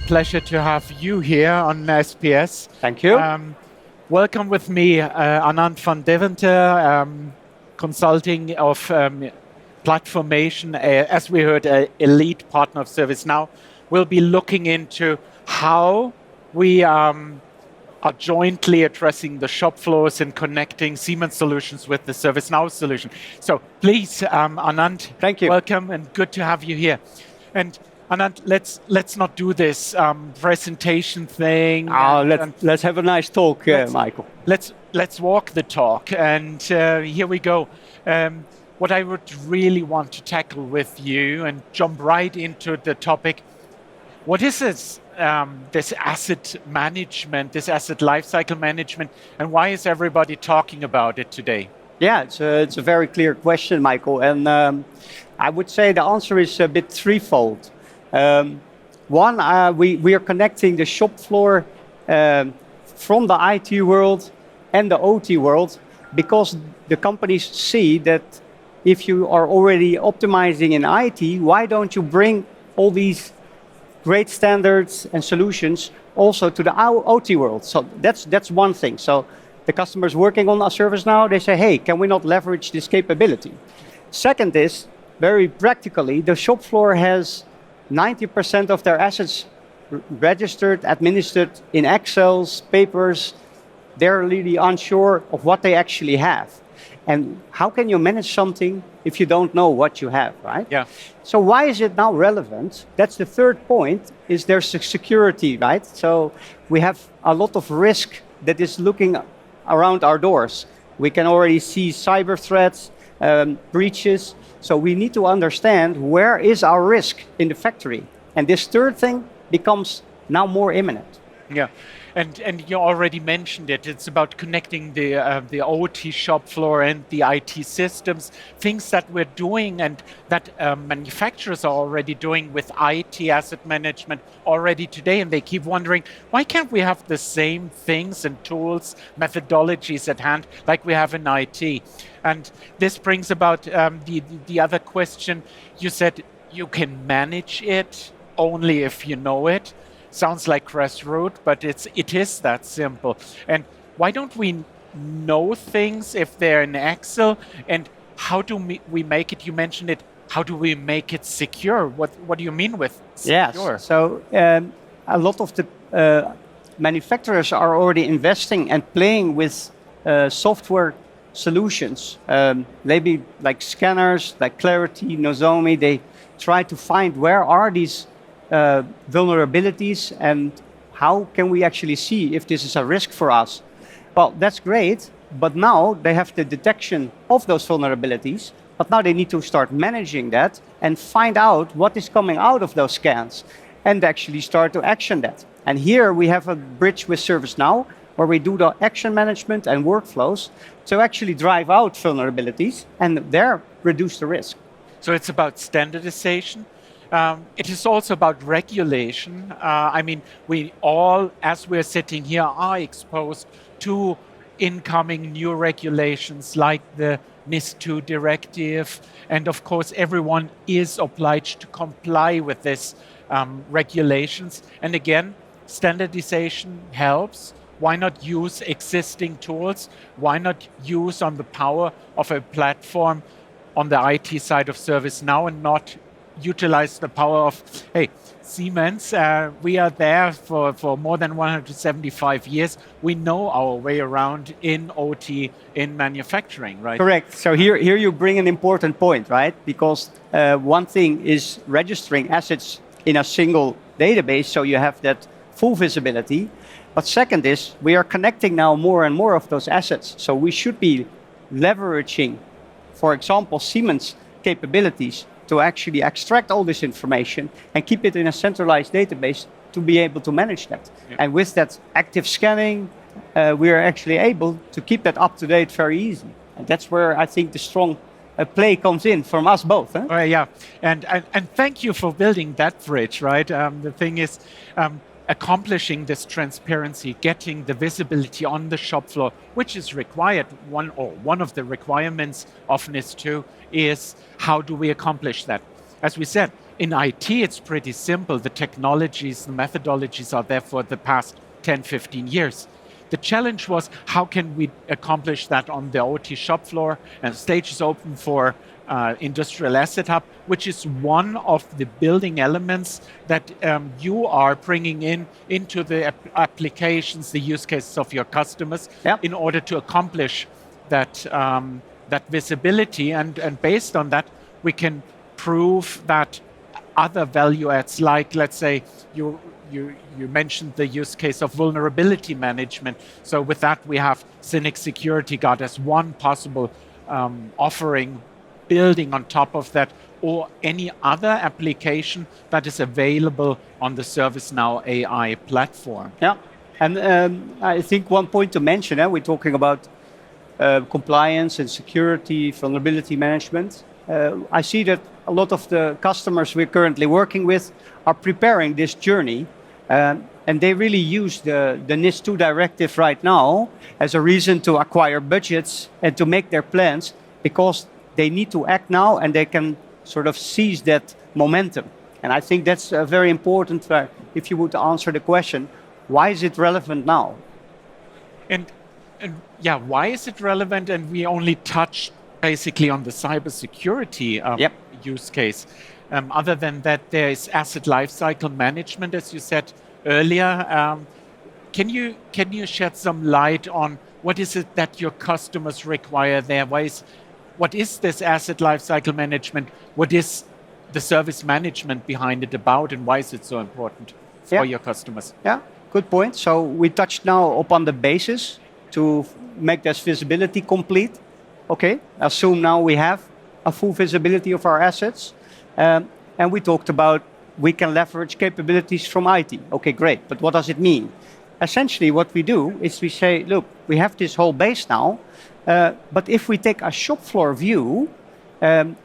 pleasure to have you here on SPS. Thank you. Welcome with me, Anand van Deventer, consulting of Plat4mation, as we heard, an elite partner of ServiceNow. We'll be looking into how we are jointly addressing the shop floors and connecting Siemens solutions with the ServiceNow solution. So please, Anand, Thank you. Welcome and good to have you here. And Anand, let's not do this presentation thing. Let's have a nice talk, Michael. Let's walk the talk, and here we go. What I would really want to tackle with you and jump right into the topic: what is this asset management, this asset lifecycle management, and why is everybody talking about it today? Yeah, it's a very clear question, Michael, and I would say the answer is a bit threefold. One, we are connecting the shop floor from the IT world and the OT world, because the companies see that if you are already optimizing in IT, why don't you bring all these great standards and solutions also to the OT world? So that's one thing. So the customers working on a service now, they say, hey, can we not leverage this capability? Second is, very practically, the shop floor has 90% of their assets registered, administered in Excels, papers. They're really unsure of what they actually have. And how can you manage something if you don't know what you have, right? Yeah. So why is it now relevant? That's the third point, is there's security, right? So we have a lot of risk that is looking around our doors. We can already see cyber threats, breaches. So we need to understand where is our risk in the factory. And this third thing becomes now more imminent. Yeah. And you already mentioned it. It's about connecting the OT shop floor and the IT systems, things that we're doing and that manufacturers are already doing with IT asset management already today. And they keep wondering, why can't we have the same things and tools, methodologies at hand like we have in IT? And this brings about the other question. You said you can manage it only if you know it. Sounds like grassroots, but it is that simple. And why don't we know things if they're in Excel? And how do we make it? You mentioned it. How do we make it secure? What do you mean with secure? Yes. So a lot of the manufacturers are already investing and playing with software solutions. Maybe like scanners, like Clarity, Nozomi. They try to find where are these vulnerabilities and how can we actually see if this is a risk for us. Well, that's great, but now they have the detection of those vulnerabilities, but now they need to start managing that and find out what is coming out of those scans and actually start to action that. And here we have a bridge with ServiceNow where we do the action management and workflows to actually drive out vulnerabilities and there reduce the risk. So it's about standardization. It is also about regulation. I mean, we all, as we're sitting here, are exposed to incoming new regulations like the NIS2 directive. And of course, everyone is obliged to comply with these regulations. And again, standardization helps. Why not use existing tools? Why not use on the power of a platform on the IT side of ServiceNow and not utilize the power of, hey, Siemens, we are there for more than 175 years. We know our way around in OT, in manufacturing, right? Correct. So here you bring an important point, right? Because one thing is registering assets in a single database, so you have that full visibility. But second is, we are connecting now more and more of those assets. So we should be leveraging, for example, Siemens capabilities to actually extract all this information and keep it in a centralized database to be able to manage that. Yeah. And with that active scanning, we are actually able to keep that up to date very easy. And that's where I think the strong play comes in from us both. Huh? Yeah, and thank you for building that bridge, right? The thing is, accomplishing this transparency, getting the visibility on the shop floor, which is required, one of the requirements of NIS2 is how do we accomplish that? As we said, In IT, it's pretty simple. The technologies, the methodologies are there for the past 10, 15 years. The challenge was, how can we accomplish that on the OT shop floor? And the stage is open for Industrial Asset Hub, which is one of the building elements that you are bringing into the applications, the use cases of your customers, Yep. in order to accomplish that, that visibility. And based on that, we can prove that other value adds, like, let's say, you mentioned the use case of vulnerability management. So with that, we have Cynic Security Guard as one possible offering, building on top of that, or any other application that is available on the ServiceNow AI platform. Yeah, and I think one point to mention, we're talking about compliance and security, vulnerability management. I see that a lot of the customers we're currently working with are preparing this journey, and they really use the NIS2 directive right now as a reason to acquire budgets and to make their plans, because they need to act now and they can sort of seize that momentum. And I think that's very important if you would answer the question, why is it relevant now? And yeah, why is it relevant? And we only touched basically on the cybersecurity use case. Other than that, there is asset lifecycle management, as you said earlier. Can you shed some light on what is it that your customers require there? What is this asset lifecycle management? What is the service management behind it about, and why is it so important for your customers? Yeah, good point. So we touched now upon the basis to make this visibility complete. Okay, assume now we have a full visibility of our assets. And we talked about we can leverage capabilities from IT. Okay, great. But what does it mean? Essentially, what we do is we say, look, we have this whole base now. But if we take a shop floor view,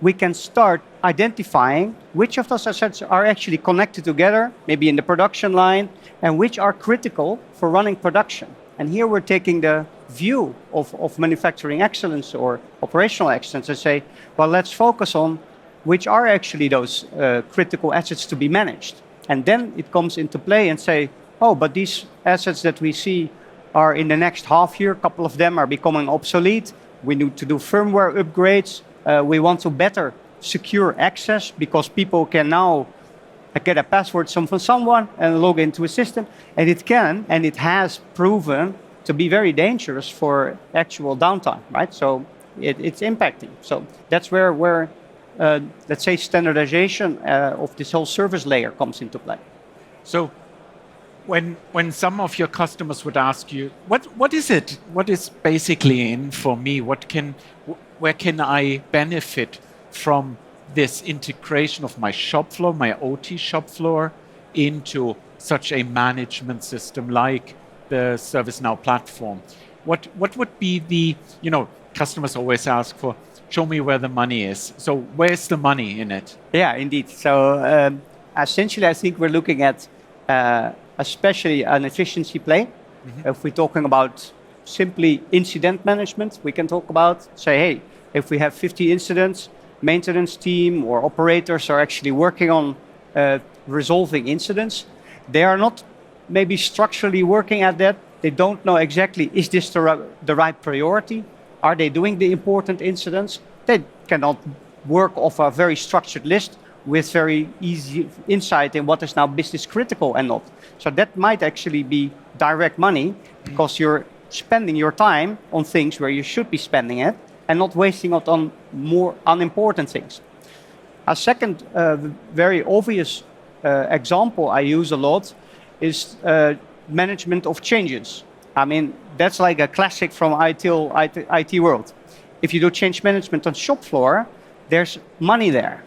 we can start identifying which of those assets are actually connected together, maybe in the production line, and which are critical for running production. And here we're taking the view of manufacturing excellence or operational excellence and say, well, let's focus on which are actually those critical assets to be managed. And then it comes into play and say, oh, but these assets that we see are in the next half year, a couple of them are becoming obsolete. We need to do firmware upgrades. We want to better secure access because people can now get a password from someone and log into a system. And it can, and it has proven to be very dangerous for actual downtime, right? So it's impacting. So that's where let's say, standardization of this whole service layer comes into play. So when some of your customers would ask you, what is it? What is basically in for me? Where can I benefit from this integration of my shop floor, my OT shop floor, into such a management system like the ServiceNow platform? What would be the, customers always ask for, show me where the money is. So where's the money in it? Yeah, indeed. So essentially, I think we're looking at especially an efficiency play. Mm-hmm. If we're talking about simply incident management, we can talk about, say, hey, if we have 50 incidents, maintenance team or operators are actually working on resolving incidents. They are not maybe structurally working at that. They don't know exactly, is this the right priority? Are they doing the important incidents? They cannot work off a very structured list with very easy insight in what is now business critical and not. So that might actually be direct money because you're spending your time on things where you should be spending it and not wasting it on more unimportant things. A second very obvious example I use a lot is management of changes. I mean, that's like a classic from IT world. If you do change management on shop floor, there's money there.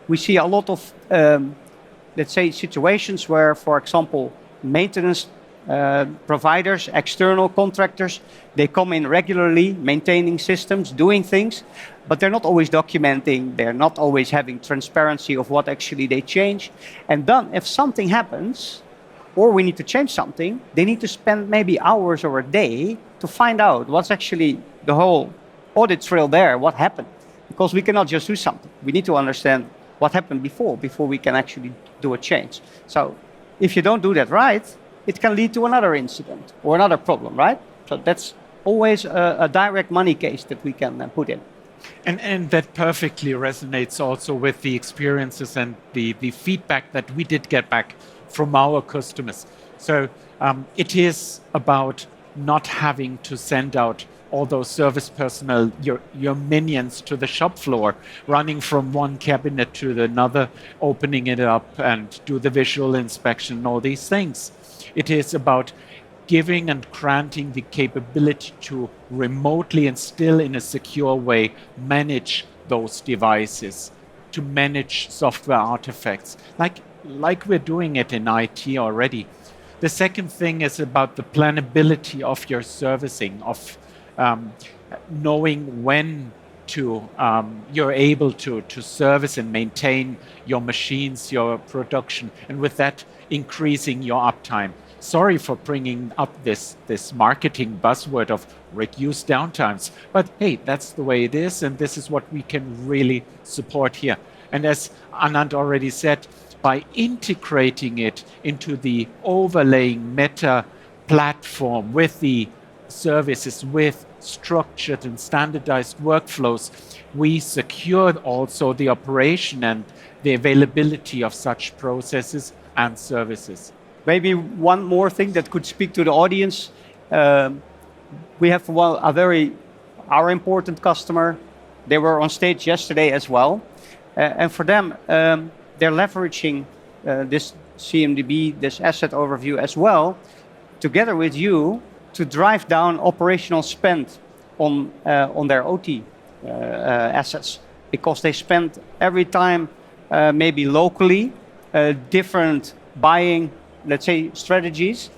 We see a lot of, let's say, situations where, for example, maintenance providers, external contractors, they come in regularly, maintaining systems, doing things, but they're not always documenting, they're not always having transparency of what actually they change. And then if something happens, or we need to change something, they need to spend maybe hours or a day to find out what's actually the whole audit trail there, what happened. Because we cannot just do something. We need to understand what happened before we can actually do a change. So if you don't do that right, it can lead to another incident or another problem, right? So that's always a direct money case that we can put in. And that perfectly resonates also with the experiences and the feedback that we did get back from our customers. So it is about not having to send out all those service personnel, your minions to the shop floor, running from one cabinet to another, opening it up and do the visual inspection, all these things. It is about giving and granting the capability to remotely and still in a secure way manage those devices, to manage software artifacts, like we're doing it in IT already. The second thing is about the planability of your servicing, of knowing when you're able to service and maintain your machines, your production, and with that increasing your uptime. Sorry for bringing up this marketing buzzword of reduced downtimes, but hey, that's the way it is, and this is what we can really support here. And as Anand already said, by integrating it into the overlaying meta platform with the services, with structured and standardized workflows, we secure also the operation and the availability of such processes and services. Maybe one more thing that could speak to the audience. We have our important customer. They were on stage yesterday as well. And for them, they're leveraging this CMDB, this asset overview as well, together with you, to drive down operational spend on their OT assets, because they spend every time maybe locally different buying, let's say, strategies,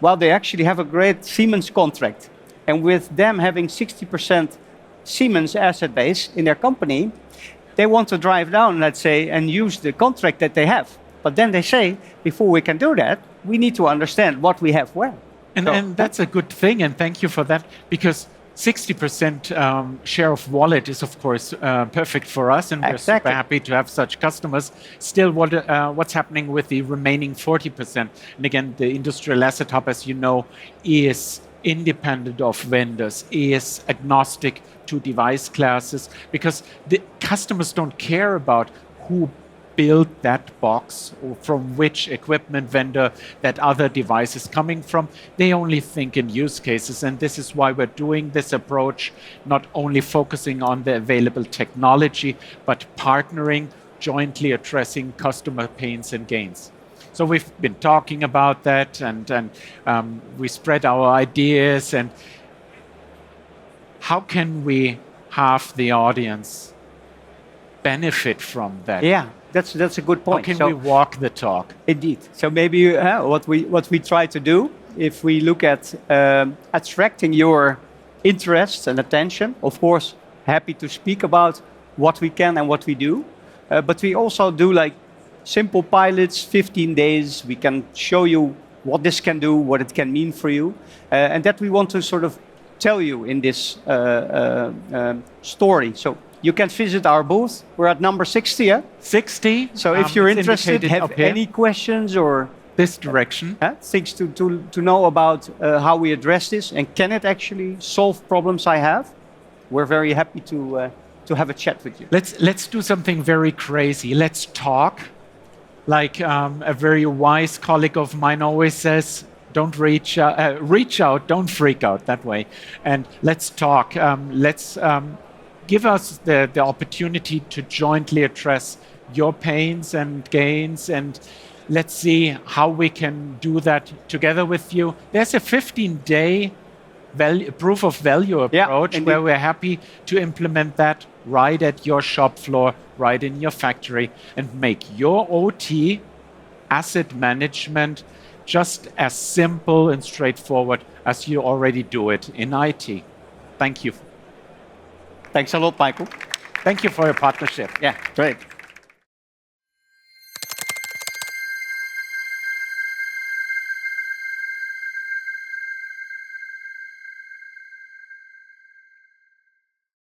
while they actually have a great Siemens contract. And with them having 60% Siemens asset base in their company, they want to drive down, let's say, and use the contract that they have. But then they say, before we can do that, we need to understand what we have where. And that's a good thing, and thank you for that, because 60% share of wallet is, of course, perfect for us, and we're super happy to have such customers. Still, what's happening with the remaining 40%? And again, the Industrial Asset Hub, as you know, is independent of vendors, is agnostic to device classes, because the customers don't care about who build that box or from which equipment vendor that other device is coming from. They only think in use cases, and this is why we're doing this approach, not only focusing on the available technology, but partnering, jointly addressing customer pains and gains. So we've been talking about that, and we spread our ideas, and how can we have the audience benefit from that? Yeah. That's a good point. How can we walk the talk? Indeed. So maybe what we try to do, if we look at attracting your interest and attention, of course, happy to speak about what we can and what we do. But we also do like simple pilots, 15 days. We can show you what this can do, what it can mean for you. And that we want to sort of tell you in this story. So you can visit our booth. We're at number 60, yeah? 60. So if you're interested, have any questions or this direction, things to know about how we address this, and can it actually solve problems I have, we're very happy to have a chat with you. Let's do something very crazy. Let's talk. Like a very wise colleague of mine always says, don't reach out, don't freak out, that way. And let's talk. Let's give us the opportunity to jointly address your pains and gains, and let's see how we can do that together with you. There's a 15-day proof of value approach where we're happy to implement that right at your shop floor, right in your factory, and make your OT asset management just as simple and straightforward as you already do it in IT. Thank you. Thanks a lot, Michael. Thank you for your partnership. Yeah, great.